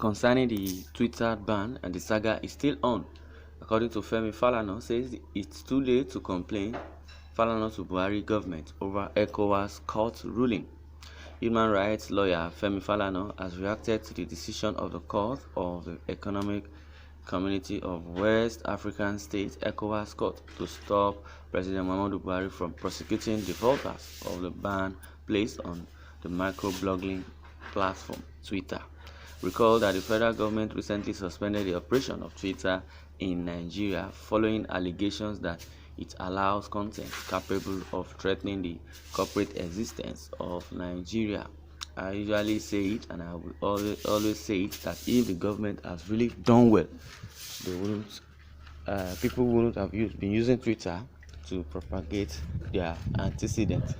concerning the Twitter ban, and the saga is still on. According to Falana, says it's too late to complain. Falana to Buhari government over Ecowas court ruling. Human rights lawyer Falana has reacted to the decision of the Court of the Economic Community of West African States (ECOWAS) court to stop President Muhammad Buhari from prosecuting defaulters of the ban placed on the microblogging platform Twitter. Recall that the federal government recently suspended the operation of Twitter in Nigeria following allegations that it allows content capable of threatening the corporate existence of Nigeria. I usually say it, and I will always say it, that if the government has really done well, they wouldn't, people wouldn't have been using Twitter to propagate their antecedents,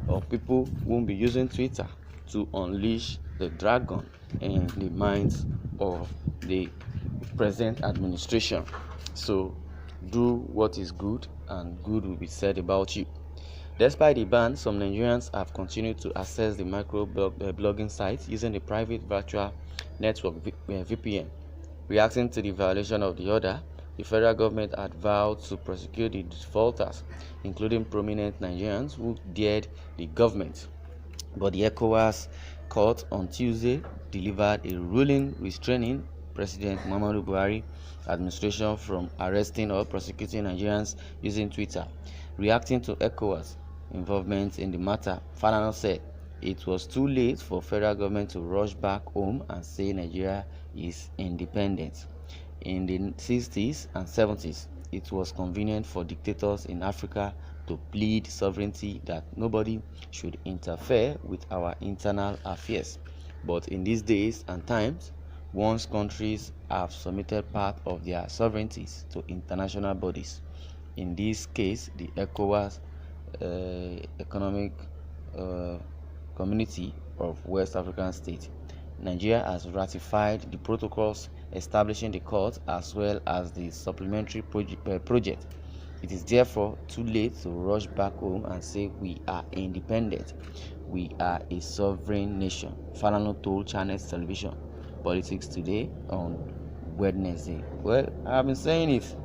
or people won't be using Twitter to unleash the dragon in the minds of the present administration. So do what is good, and good will be said about you. Despite the ban, some Nigerians have continued to access the micro-blogging site using the private virtual network VPN. Reacting to the violation of the order, the federal government had vowed to prosecute the defaulters, including prominent Nigerians who dared the government. But the ECOWAS court on Tuesday delivered a ruling restraining President Muhammad Buhari administration from arresting or prosecuting Nigerians using Twitter. Reacting to ECOWAS involvement in the matter, Falana said it was too late for federal government to rush back home and say Nigeria is independent. In the 60s and 70s, it was convenient for dictators in Africa to plead sovereignty, that nobody should interfere with our internal affairs. But in these days and times, once countries have submitted part of their sovereignties to international bodies, in this case the ECOWAS Economic Community of West African States, Nigeria has ratified the protocols establishing the court as well as the supplementary project. It is therefore too late to rush back home and say we are independent. We are a sovereign nation, Falana told Channels Television Politics Today on Wednesday. Well, I've been saying it.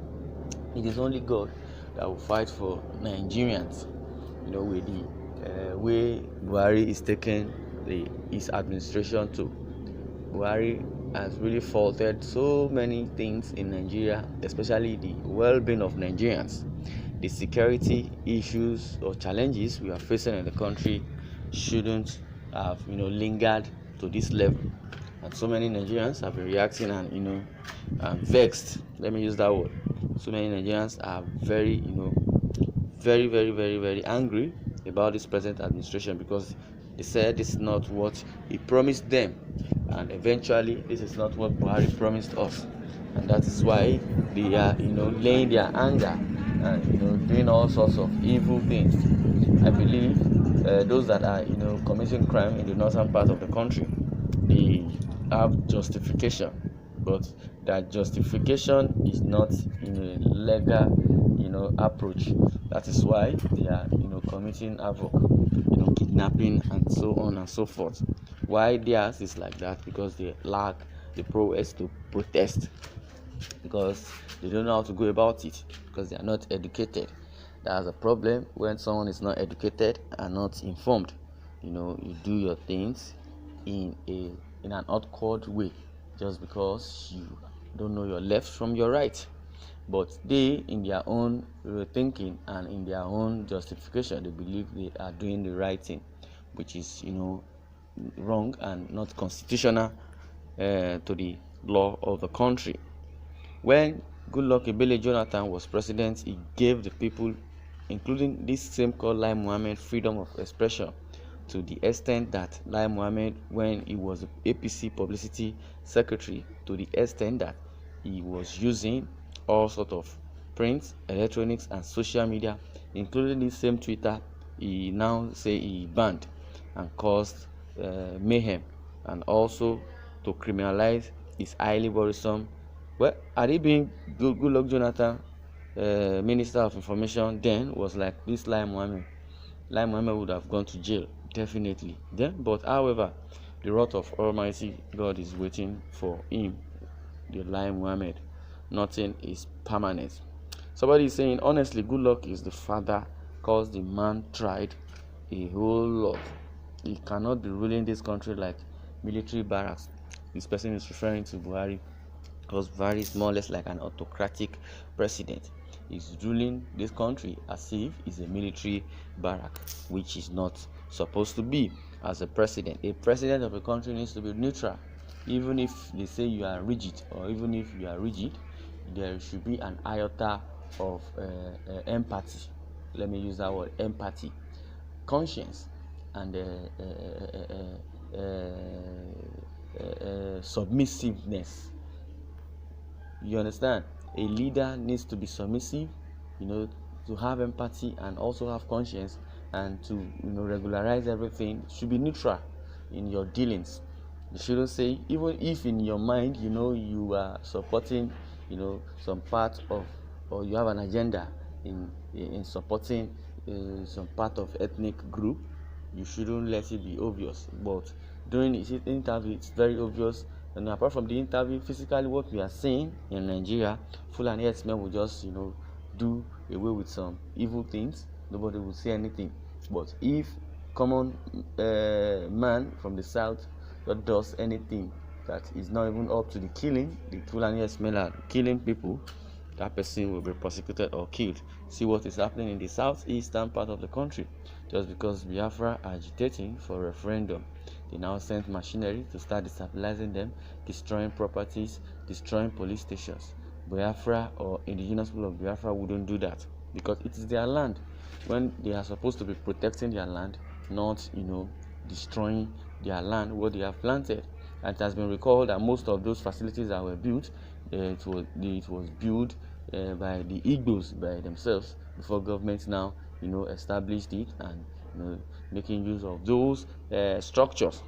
It is only God that will fight for Nigerians. With the way Buhari is taking his administration to. Buhari has really faulted so many things in Nigeria, especially the well-being of Nigerians. The security issues or challenges we are facing in the country shouldn't have lingered to this level. And so many Nigerians have been reacting and vexed. Let me use that word. So many Nigerians are very very, very, very, very angry about this present administration, because they said this is not what he promised them, and eventually this is not what Buhari promised us, and that is why they are laying their anger and doing all sorts of evil things. I believe those that are committing crime in the northern part of the country, they have justification, but that justification is not in a legal approach. That is why they are committing havoc, kidnapping and so on and so forth. Why theirs is like that? Because they lack the prowess to protest, because they don't know how to go about it, because they are not educated. That's a problem when someone is not educated and not informed. You do your things in an awkward way just because you don't know your left from your right. But they, in their own thinking and in their own justification, they believe they are doing the right thing, which is wrong and not constitutional to the law of the country. When Goodluck Ebele Jonathan was president, he gave the people, including this same called Lai Mohammed, freedom of expression, to the extent that Lai Mohammed, when he was APC publicity secretary, to the extent that he was using all sorts of print, electronics and social media, including this same Twitter, he now say he banned and caused mayhem, and also to criminalize is highly worrisome. Well, had he been Goodluck Jonathan, Minister of Information, then was like this Lai Mohammed would have gone to jail, definitely. But however, The wrath of Almighty God is waiting for him, the Lai Mohammed. Nothing is permanent. Somebody is saying, honestly, good luck is the father, cause the man tried a whole lot. He cannot be ruling this country like military barracks. This person is referring to Buhari, because Buhari is more or less like an autocratic president. He's ruling this country as if it's a military barrack, which is not supposed to be. As a president of a country needs to be neutral. Even if they say you are rigid, or even if you are rigid, there should be an iota of empathy. Let me use that word, empathy, conscience, and submissiveness. You understand? A leader needs to be submissive, to have empathy and also have conscience, and to regularize everything. Should be neutral in your dealings. You shouldn't say, even if in your mind you are supporting some part of, or you have an agenda in supporting some part of ethnic group, you shouldn't let it be obvious. But during the interview, it's very obvious. And apart from the interview, physically what we are seeing in Nigeria, Fulani herdsmen will just do away with some evil things. Nobody will say anything. But if common man from the south that does anything that is not even up to the killing, the Fulani herdsmen are killing people, that person will be prosecuted or killed. See what is happening in the southeastern part of the country. Just because Biafra are agitating for referendum, they now sent machinery to start destabilizing them, destroying properties, destroying police stations. Biafra or indigenous people of Biafra wouldn't do that, because it is their land, when they are supposed to be protecting their land, not destroying their land, what they have planted. And it has been recalled that most of those facilities that were built, it was built by the Igbos by themselves, before government now established it and making use of those structures.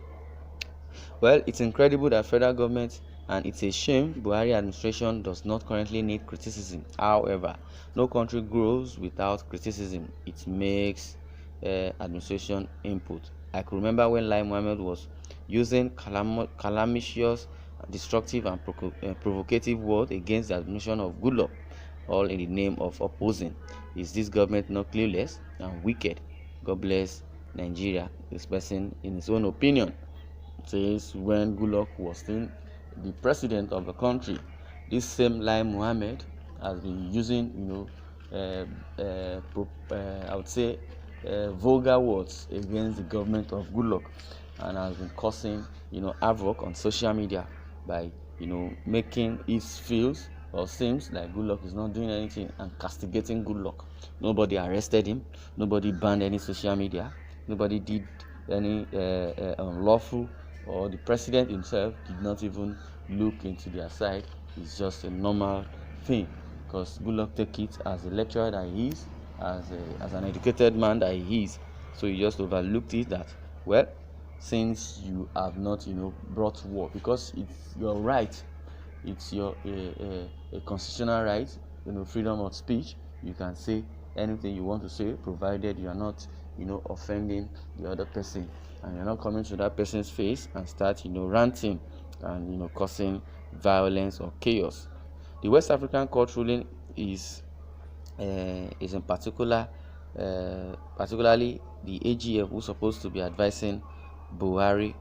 Well, it's incredible that federal government, and it's a shame Buhari administration does not currently need criticism. However, no country grows without criticism. It makes administration input. I could remember when Lai Mohammed was using calamitous, destructive, and provocative words against the administration of Goodluck, all in the name of opposing. Is this government not clueless and wicked? God bless Nigeria. This person, in his own opinion, says when Goodluck was still the president of the country, this same Lai Mohammed has been using, I would say, vulgar words against the government of Goodluck, and has been causing, havoc on social media by, making it feels or seems like Goodluck is not doing anything and castigating Goodluck. Nobody arrested him. Nobody banned any social media. Nobody did any unlawful, or the president himself did not even look into their side. It's just a normal thing, because Goodluck take it as a lecturer that he is, as an educated man that he is. So he just overlooked it that, well, since you have not brought war, because it's your right, it's your a constitutional right, freedom of speech. You can say anything you want to say, provided you are not offending the other person, and you're not coming to that person's face and start ranting and causing violence or chaos. The West African court ruling is in particular, particularly the AGF, who's supposed to be advising Buhari.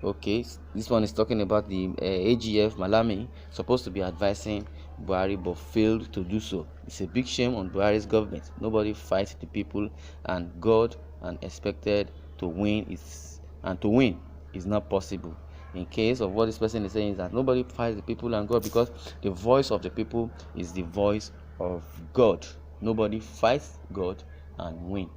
Okay, this one is talking about the AGF Malami, supposed to be advising Buhari but failed to do so. It's a big shame on Buhari's government. Nobody fights the people and God, and expected to win is not possible. In case of what this person is saying, is that nobody fights the people and God, because the voice of the people is the voice of God. Nobody fights God and win.